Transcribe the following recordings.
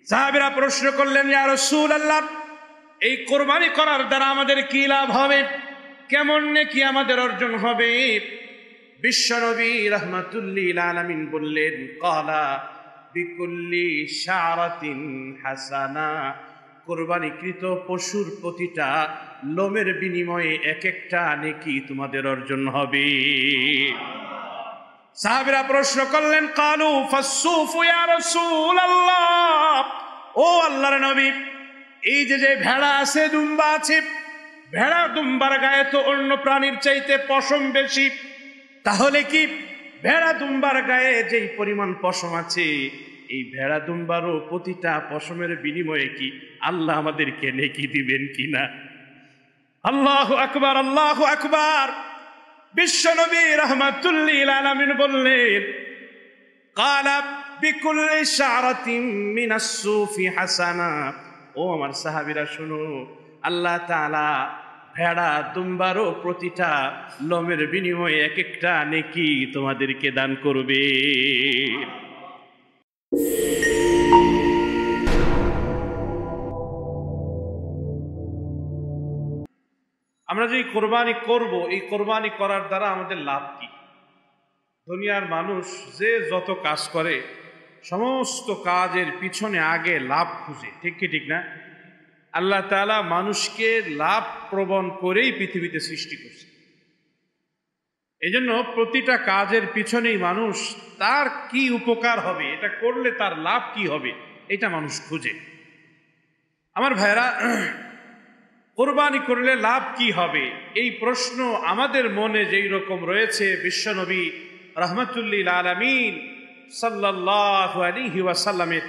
সাহাবীরা প্রশ্ন করলেন, ইয়া রাসূলুল্লাহ, এই কোরবানি করার দ্বারা আমাদের কি লাভ হবে, কেমন নেকি আমাদের অর্জন হবে? বিশ্বনবী রাহমাতুল্লিল আলামিন বললেন, ক্বালা বিকুল্লি শারাতিন হাসানা, কোরবানিকৃত পশুর প্রতিটা লোমের বিনিময়ে এক একটা নেকি তোমাদের অর্জন হবে। সাহাবীরা প্রশ্ন করলেন, কালু ফাসসুফু ইয়া রাসূলুল্লাহ, ও আল্লাহর নবী, এই যে ভেড়া আছে, দুম্বা আছে, ভেড়া দুম্বার গায়ে তো অন্য প্রাণীর চাইতে পশম বেশি, তাহলে কি ভেড়া দুম্বার গায়ে যেই পরিমাণ পশম আছে, এই ভেড়া দুম্বারও প্রতিটা পশমের বিনিময়ে কি আল্লাহ আমাদেরকে নেকি দিবেন কিনা? আল্লাহু আকবার, আল্লাহু আকবার। বিশ্বনবী রাহমাতুল্লিল আলামিন বললেন, ক্বালা বিকুল্লি শারাতিন মিনাস সুফি হাসানা, ও আমার সাহাবীরা শুনো, আল্লাহ তাআলা ভেড়া দুম্বারও প্রতিটা লোমের বিনিময়ে এক একটা নেকি তোমাদেরকে দান করবে। আমরা যে কোরবানি করব, এই কোরবানি করার দ্বারা আমাদের লাভ কি? দুনিয়ার মানুষ যে যত কাজ করে, সমস্ত কাজের পিছনে আগে লাভ খুঁজে, ঠিক কি ঠিক না? আল্লাহ তাআলা মানুষকে লাভ প্রবণ করেই পৃথিবীতে সৃষ্টি করছে। এই জন্য প্রতিটা কাজের পিছনেই মানুষ তার কি উপকার হবে, এটা করলে তার লাভ কি হবে, এটা মানুষ খুঁজে। আমার ভাইরা, কোরবানি করলে লাভ কি হবে, এই প্রশ্ন আমাদের মনে যেই রকম রয়েছে, বিশ্বনবী রাহমাতুল্লিল আলামিন সাল্লাল্লাহু আলাইহি ওয়াসাল্লামের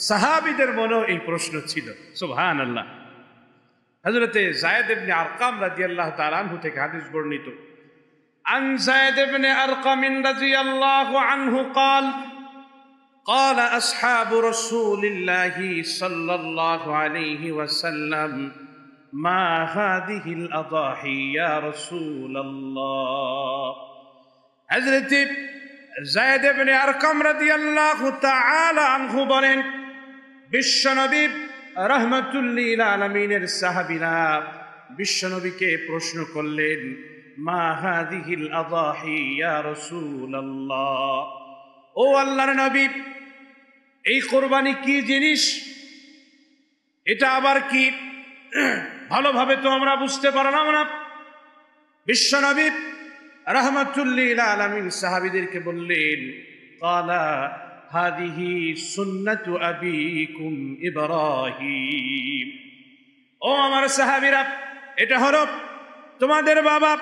সাহাবীদের মনেও এই প্রশ্ন ছিল। সুবহানাল্লাহ। হযরতে যায়েদ ইবনে আরকাম রাদিয়াল্লাহু তাআলা আনহু থেকে হাদিস বর্ণিত, আন যায়েদ ইবনে আরকাম রাদিয়াল্লাহু আনহু قال قال أصحاب رسول الله صلى الله عليه وسلم ما هذه الأضاحي يا رسول الله। হযরত যায়েদ ইবনে আরকাম রাদিয়াল্লাহু তাআলা আনহু বলেন, বিশ্বনবী রাহমাতুল্লিল আলামিনের সাহাবীরা বিশ্বনবীকে প্রশ্ন করলেন, মা হাযিহিল আদাহি ইয়া রাসূলুল্লাহ, ও আল্লাহর নবী, এই কোরবানি কি জিনিস, এটা আবার কি? ভালোভাবে তো আমরা বুঝতে পারলাম না। বিশ্বনবী রাহমাতুল্লিল আলামিন সাহাবীদেরকে বললেন, ক্বালা হাদিহি সুন্নাতু আবিকুম ইব্রাহিম, ও আমার সাহাবীরা, এটা হলো তোমাদের বাবা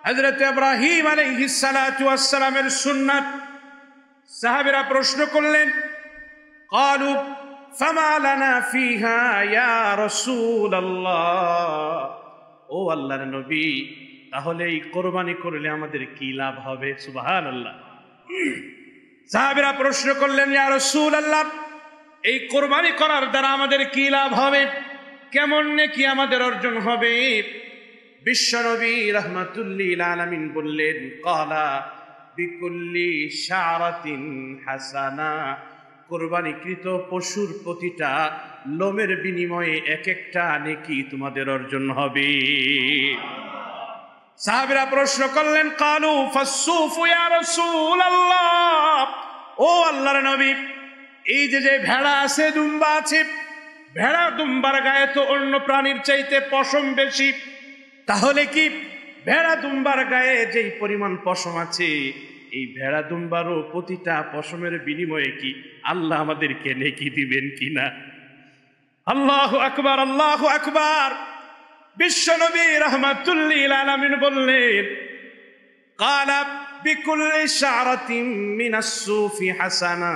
হযরত ইব্রাহিম আলাইহিস সালাতু ওয়াস সালামের সুন্নাত। সাহাবীরা প্রশ্ন করলেন, ক্বালু ফামা লানা ফিহা ইয়া রাসূলুল্লাহ, ও আল্লাহর নবী, তাহলে এই কোরবানি করলে আমাদের কি লাভ হবে? সুবহানাল্লাহ। সাহাবীরা প্রশ্ন করলেন, ইয়া রাসূলুল্লাহ, এই কোরবানি করার দ্বারা আমাদের কি লাভ হবে, কেমন নেকি আমাদের অর্জন হবে? বিশ্বনবী রাহমাতুল্লিল আলামিন বললেন, ক্বালা বিকুল্লি শারাতিন হাসানা, কোরবানিকৃত পশুর প্রতিটা লোমের বিনিময়ে এক একটা নেকি তোমাদের অর্জন হবে। সাহাবীরা প্রশ্ন করলেন, কালু ফাসসুফু ইয়া রাসূলুল্লাহ, ও আল্লাহর নবী, এই যে ভেড়া আছে, দুম্বা আছে, ভেড়া দুম্বার গায়ে তো অন্য প্রাণীর চাইতে পশম বেশি, তাহলে কি ভেড়া দুম্বার গায়ে যেই পরিমাণ পশম আছে, এই ভেড়া দুম্বারও প্রতিটা পশমের বিনিময়ে কি আল্লাহ আমাদেরকে নেকি দিবেন কিনা? আল্লাহু আকবার, আল্লাহু আকবার। বিশ্বনবী রাহমাতুল্লিল আলামিন বললেন, ক্বালা বিকুল্লি শারাতিন মিনাস সুফি হাসানা,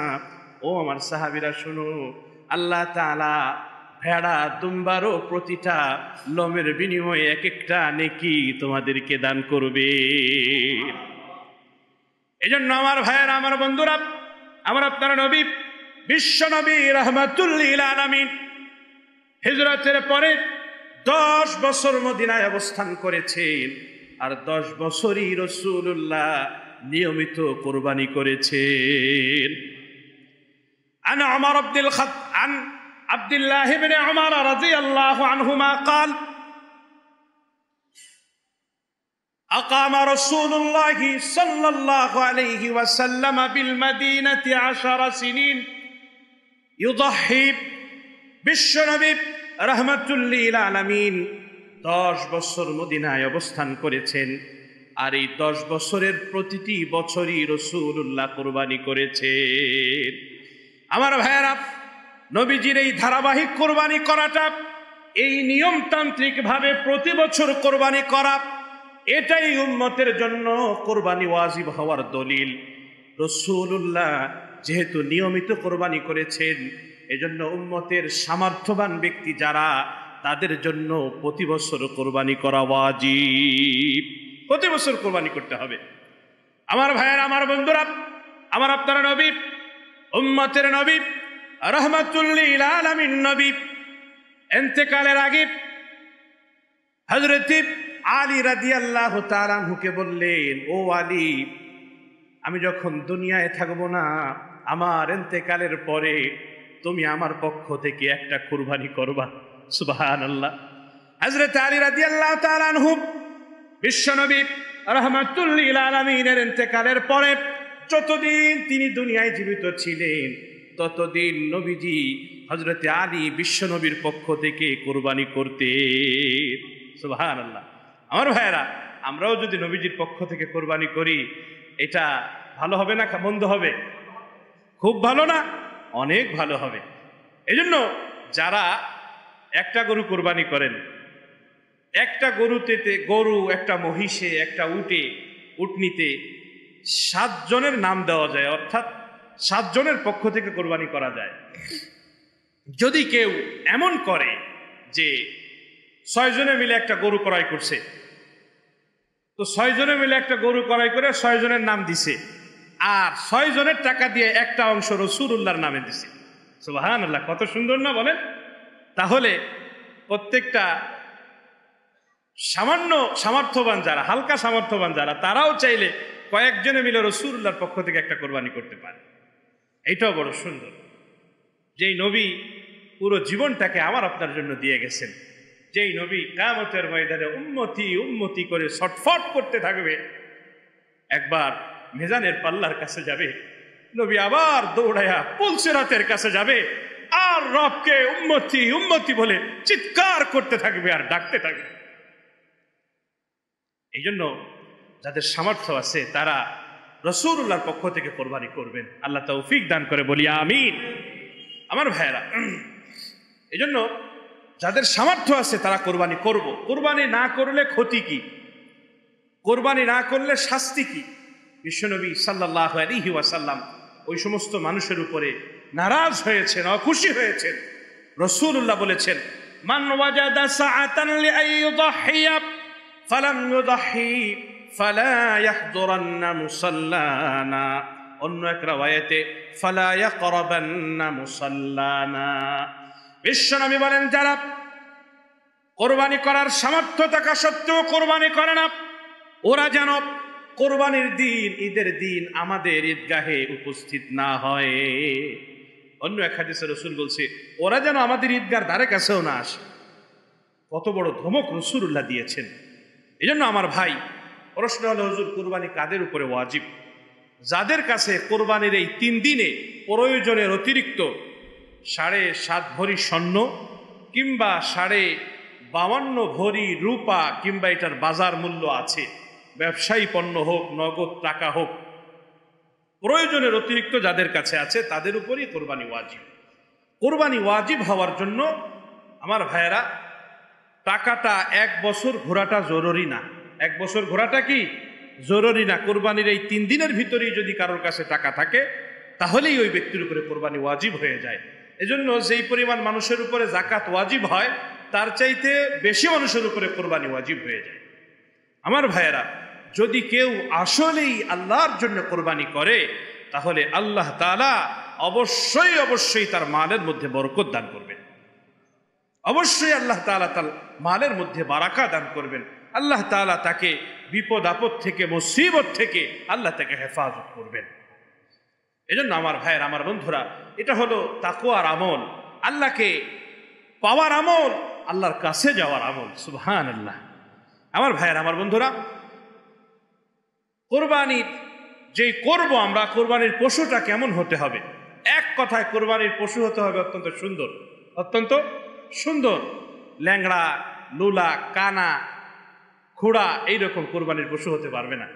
ও আমার সাহাবীরা শুনো, আল্লাহ তাআলা ভেড়া দুম্বারও প্রতিটা লোমের বিনিময়ে এক একটা নেকি তোমাদেরকে দান করবে। এজন্য আমার ভাইয়েরা, আমার বন্ধুরা, আমার আপনারা নবী বিশ্বনবী রাহমাতুল্লিল আলামিন হিজরতের পরে 10 বছর মদিনায় অবস্থান করেছেন, আর 10 বছরই রাসূলুল্লাহ নিয়মিত কোরবানি করেছেন। আন আব্দুল্লাহ ইবনে উমর রাদিয়াল্লাহু আনহুমা قال أقام رسول الله صلى الله عليه وسلم بالمدينة 10 سنين يضحي বিশ্বনবী রাহমাতুল লিল আলামিন 10 বছর মদিনায় অবস্থান করেছেন। আর এই 10 বছরের প্রতিটি বছরই রাসূলুল্লাহ কুরবানি করেছেন। আমার ভাইয়েরা, নবীজির এই ধারাবাহিক কোরবানি করাটা, এই নিয়মতান্ত্রিক ভাবে প্রতি বছর কোরবানি করা, এটাই উম্মতের জন্য কোরবানি ওয়াজিব হওয়ার দলিল। রাসূলুল্লাহ যেহেতু নিয়মিত কোরবানি করেছেন, এজন্য উম্মতের সামর্থ্যবান ব্যক্তি যারা, তাদের জন্য প্রতি বছর কোরবানি করা ওয়াজিব। প্রতি বছর কোরবানি করতে হবে। আমার ভাইয়েরা, আমার বন্ধুরা, আমার আপনারা নবী, উম্মতের নবী, রাহমাতুল লিল আলামিন নবী ইন্তেকালের আগে হযরত আলী রাদিয়াল্লাহু তাআলা আনহুকে বললেন, ও আলী, আমি যখন দুনিয়ায় থাকবো না, আমার ইন্তেকালের পরে তুমি আমার পক্ষ থেকে একটা কুরবানি করবা। সুবহানাল্লাহ। হযরত আলী রাদিয়াল্লাহু তাআলা আনহু বিশ্বনবী রাহমাতুল লিল আলামিনের ইন্তেকালের পরে যতদিন তিনি দুনিয়ায় জীবিত ছিলেন, ততদিন নবীজি হযরত আলী বিশ্বনবীর পক্ষ থেকে কুরবানি করতেন। সুবহানাল্লাহ। আমার ভাইয়েরা, আমরাও যদি নবীজির পক্ষ থেকে কোরবানি করি, এটা ভালো হবে না মন্দ হবে? খুব ভালো না? অনেক ভালো হবে। এজন্য যারা একটা গরু কোরবানি করেন, একটা গরু, একটা মহিষে, একটা উটনিতে 7 জনের নাম দেওয়া যায়, অর্থাৎ 7 জনের পক্ষ থেকে কোরবানি করা যায়। যদি কেউ এমন করে যে 6 জনে মিলে একটা গরু ক্রয় করছে, তো 6 জনে মিলে একটা গরু ক্রয় করে 6 জনের নাম দিছে, আর 6 জনের টাকা দিয়ে একটা অংশ রাসূলুল্লাহর নামে দিছে। সুবহানাল্লাহ, কত সুন্দর না বলেন? তাহলে প্রত্যেকটা সামান্য সামর্থ্যবান যারা, হালকা সামর্থ্যবান যারা, তারাও চাইলে কয়েকজনে মিলে রাসূলুল্লাহর পক্ষ থেকে একটা কোরবানি করতে পারে। এইটাও বড় সুন্দর। যেই নবী পুরো জীবনটাকে আমার আপনার জন্য দিয়ে গেছেন, যেই নবী কিয়ামতের ময়দানে উম্মতি উম্মতি করে ছটফট করতে থাকবে, একবার মিজানের পাল্লার কাছে যাবে, নবী আবার দৌড়ায়া পুলসিরাতের কাছে যাবে, আর রবকে উম্মতি উম্মতি বলে চিৎকার করতে থাকবে আর ডাকতে থাকবে। এই জন্য যাদের সামর্থ্য আছে তারা রাসূলুল্লাহর পক্ষ থেকে কোরবানি করবেন। আল্লাহ তৌফিক দান করে বলি আমিন। আমার ভাইয়েরা, এই জন্য যাদের সামর্থ্য আছে তারা কোরবানি করব। কোরবানি না করলে ক্ষতি কি? কোরবানি না করলে শাস্তি কি? বিশ্বনবী সাল্লাল্লাহু আলাইহি ওয়াসাল্লাম ওই সমস্ত মানুষের উপরে নারাজ হয়েছেন, অখুশি হয়েছেন। রাসূলুল্লাহ বলেছেন, মান ওয়াজাদা সাআতান লিআইয়ুযহিয়া ফালাম ইউযহি ফালা ইয়াহযুরান্না মুসাল্লানা। অন্য এক রাওয়ায়াতে ফালা ইয়াকরাবান্না মুসাল্লানা। বিশ্বনবী বলেন, যারা কোরবানি করার সামর্থ্য থাকা সত্ত্বেও কোরবানি করে না, ওরা যেন কোরবানির দিন, ঈদের দিন আমাদের ঈদগাহে উপস্থিত না হয়। অন্য এক হাদিসে রাসূল বলছে, ওরা যেন আমাদের ঈদগাহর ধারে কাছেও না আসে। কত বড় ধমক রাসূলুল্লাহ দিয়েছেন। এই জন্য আমার ভাই, প্রশ্ন হলো, হুজুর কোরবানি কাদের উপরে ওয়াজিব? যাদের কাছে কোরবানির এই 3 দিনে প্রয়োজনের অতিরিক্ত 7.5 ভরি স্বর্ণ কিংবা 52 ভরি রূপা কিংবা এটার বাজার মূল্য আছে, ব্যবসায়ী পণ্য হোক, নগদ টাকা হোক, প্রয়োজনের অতিরিক্ত যাদের কাছে আছে তাদের উপরই কোরবানি ওয়াজিব। কোরবানি ওয়াজিব হওয়ার জন্য আমার ভাইয়েরা, টাকাটা 1 বছর ঘোরাটা জরুরি না। 1 বছর ঘোরাটা কি জরুরি না। কোরবানির এই 3 দিনের ভিতরেই যদি কারোর কাছে টাকা থাকে, তাহলেই ওই ব্যক্তির উপরে কোরবানি ওয়াজিব হয়ে যায়। এজন্য যেই পরিমাণ মানুষের উপরে যাকাত ওয়াজিব হয়, তার চাইতে বেশি মানুষের উপরে কোরবানি ওয়াজিব হয়ে যায়। আমার ভাইয়েরা, যদি কেউ আসলেই আল্লাহর জন্য কোরবানি করে, তাহলে আল্লাহ তাআলা অবশ্যই অবশ্যই তার মালের মধ্যে বরকত দান করবেন। অবশ্যই আল্লাহ তাআলা তার মালের মধ্যে বারাকা দান করবেন। আল্লাহ তাআলা তাকে বিপদ আপদ থেকে, মুসিবত থেকে আল্লাহ তাকে হেফাজত করবেন। এজন্য আমার ভাইয়ের, আমার বন্ধুরা, এটা হলো তাকওয়ার আমল। আল্লাহকে পাওয়ার আমল, আল্লাহর কাছে যাওয়ার আমল। সুবহানাল্লাহ। আমার ভাইয়ের, আমার বন্ধুরা, কোরবানির যেই করব আমরা, কোরবানির পশুটা কেমন হতে হবে? এক কথায় কোরবানির পশু হতে হবে অত্যন্ত সুন্দর, অত্যন্ত সুন্দর। ল্যাংড়া, লুলা, কানা, খুড়া এইরকম কোরবানির পশু হতে পারবে না।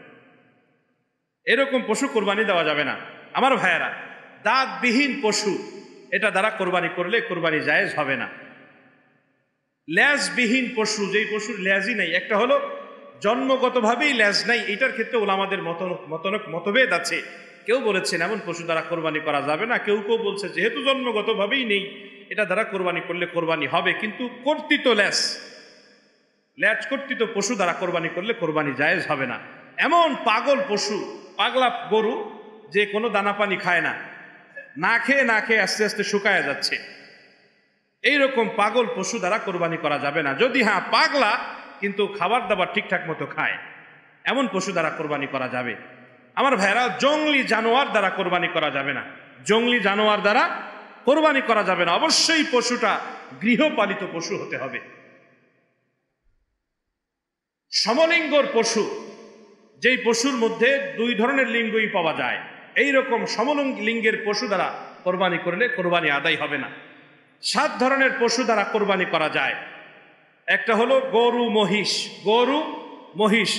এরকম পশু কোরবানি দেওয়া যাবে না। আমার ভাইয়েরা, দাঁতবিহীন পশু, এটা দ্বারা কোরবানি করলে কোরবানি জায়েজ হবে না। লেজবিহীন পশু, যেই পশুর লেজই নাই, একটা হলো জন্মগতভাবেই লেজ নাই, এটার ক্ষেত্রে ওলামাদের মতভেদ আছে। কেউ বলেছেন এমন পশু দ্বারা কোরবানি করা যাবে না, কেউ কেউ বলছে যেহেতু জন্মগতভাবেই নেই, এটা দ্বারা কোরবানি করলে কোরবানি হবে। কিন্তু কর্তৃত লেজ কর্তৃত পশু দ্বারা কোরবানি করলে কোরবানি জায়েজ হবে না। এমন পাগল পশু, পাগলা গরু, যে কোনো দানা পানি খায় না, না খেয়ে আস্তে আস্তে শুকায় যাচ্ছে, এইরকম পাগল পশু দ্বারা কোরবানি করা যাবে না। যদি হ্যাঁ পাগলা কিন্তু খাবার দাবার ঠিকঠাক মতো খায়, এমন পশু দ্বারা কোরবানি করা যাবে। আমার ভাইরা, জংলি জানোয়ার দ্বারা কোরবানি করা যাবে না। জংলি জানোয়ার দ্বারা কোরবানি করা যাবে না। অবশ্যই পশুটা গৃহপালিত পশু হতে হবে। সমলিঙ্গর পশু, যেই পশুর মধ্যে দুই ধরনের লিঙ্গই পাওয়া যায়, এইরকম সমলিঙ্গের পশু দ্বারা কোরবানি করলে কোরবানি আদায় হবে না। 7 ধরনের পশু দ্বারা কোরবানি করা যায়। একটা হলো গরু মহিষ।